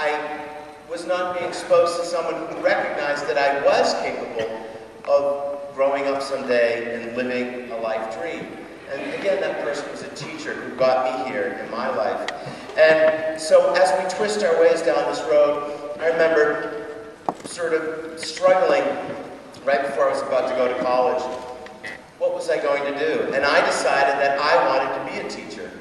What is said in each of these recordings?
I was not being exposed to someone who recognized that I was capable of growing up someday and living a life dream. And again, that person was a teacher who got me here in my life. And so as we twist our ways down this road, I remember sort of struggling right before I was about to go to college. What was I going to do? And I decided that I wanted to be a teacher.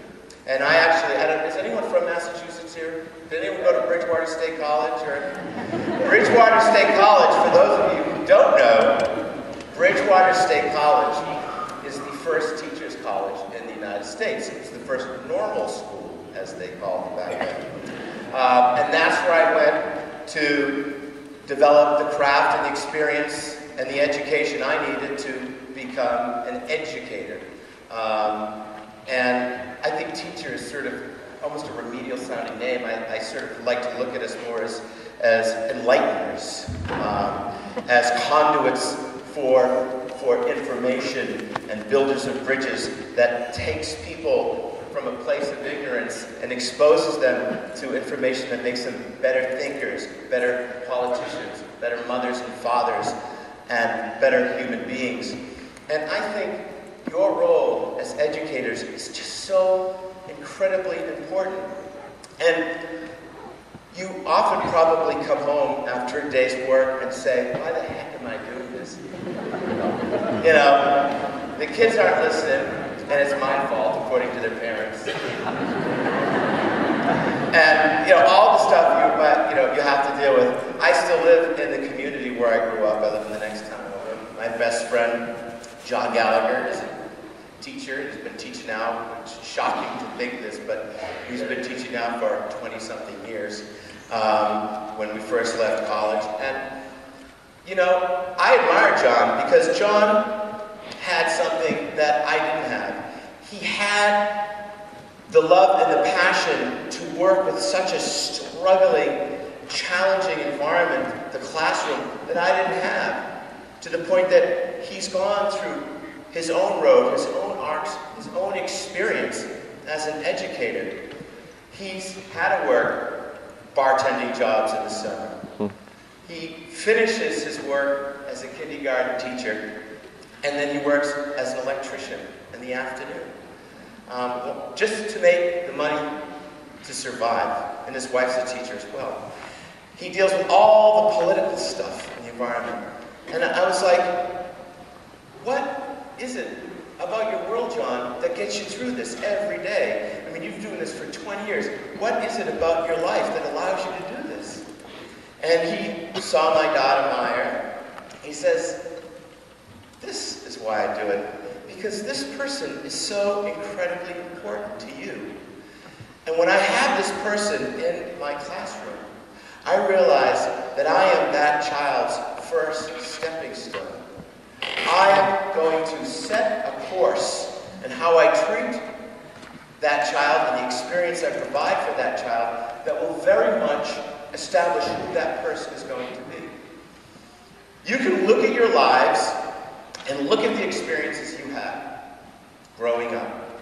And I actually, is anyone from Massachusetts here? Did anyone go to Bridgewater State College? Bridgewater State College, for those of you who don't know, Bridgewater State College is the first teachers college in the United States. It's the first normal school, as they called it back then. And that's where I went to develop the craft and the experience and the education I needed to become an educator. And I think teacher is sort of almost a remedial sounding name. I sort of like to look at us more as enlighteners, as conduits for information and builders of bridges that takes people from a place of ignorance and exposes them to information that makes them better thinkers, better politicians, better mothers and fathers, and better human beings. And I think your role as educators is just so incredibly important. And you often probably come home after a day's work and say, why the heck am I doing this? You know, the kids aren't listening, and it's my fault, according to their parents. And, you know, all the stuff you have to deal with. I still live in the community where I grew up. I live in the next town over. My best friend, John Gallagher, is a teacher. He's been teaching now. It's shocking to think this, but he's been teaching now for 20-something years when we first left college. And, you know, I admire John because John had something that I didn't have. He had the love and the passion to work with such a struggling, challenging environment, the classroom, that I didn't have. To the point that he's gone through his own road, his own arcs, his own experience as an educator. He's had to work bartending jobs in the summer. He finishes his work as a kindergarten teacher, and then he works as an electrician in the afternoon. Just to make the money to survive, and his wife's a teacher as well. He deals with all the political stuff in the environment. And I was like, what is it about your world, John, that gets you through this every day? I mean, you've been doing this for 20 years. What is it about your life that allows you to do this? And he saw my daughter, Meyer. He says, this is why I do it. Because this person is so incredibly important to you. And when I have this person in my classroom, I realize that I am that child's first stepping stone. I am going to set a course in how I treat that child and the experience I provide for that child that will very much establish who that person is going to be. You can look at your lives and look at the experiences you had growing up.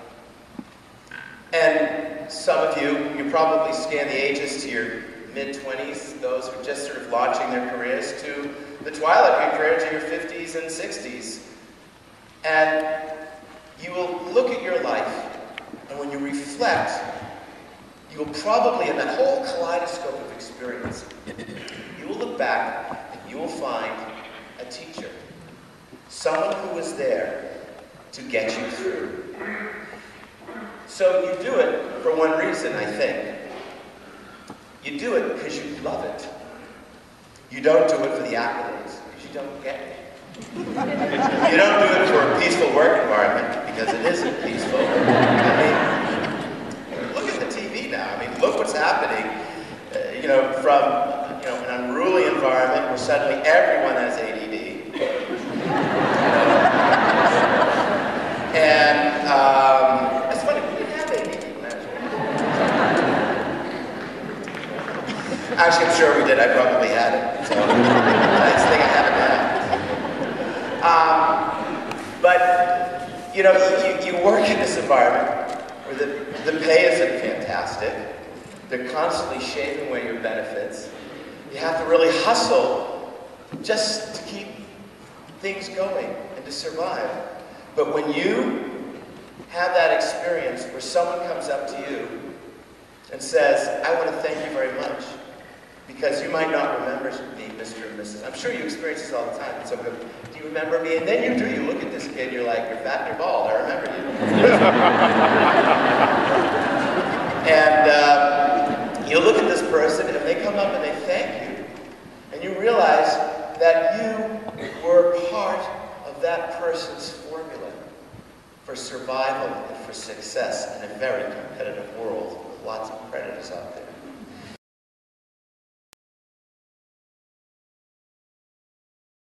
And some of you probably scan the ages to your mid-20s, those who are just sort of launching their careers, to the twilight of your career, to your 50s and 60s. And you will look at your life, and when you reflect, you will probably, in that whole kaleidoscope of experience, you will look back and you will find a teacher. Someone who was there to get you through. So you do it for one reason, I think. You do it because you love it. You don't do it for the accolades, because you don't get it. You don't do it for a peaceful work environment, because it isn't peaceful. I mean, look at the TV now. I mean, look what's happening. From an unruly environment where suddenly everyone has ADD. And it's funny, we didn't have ADD when I was young. Actually, I'm sure we did. I probably had it. So nice thing I haven't had. But you work in this environment where the pay isn't fantastic. They're constantly shaving away your benefits. You have to really hustle just to keep things going and to survive. But when you have that experience where someone comes up to you and says, I want to thank you very much, because you might not remember me, Mr. and Mrs. I'm sure you experience this all the time. So, do you remember me? And then you do. You look at this kid and you're like, you're fat and you're bald. I remember you. And you look at this person and they come up and they thank you. And you realize that you were part of that person's formula for survival and for success in a very competitive world with lots of predators out there.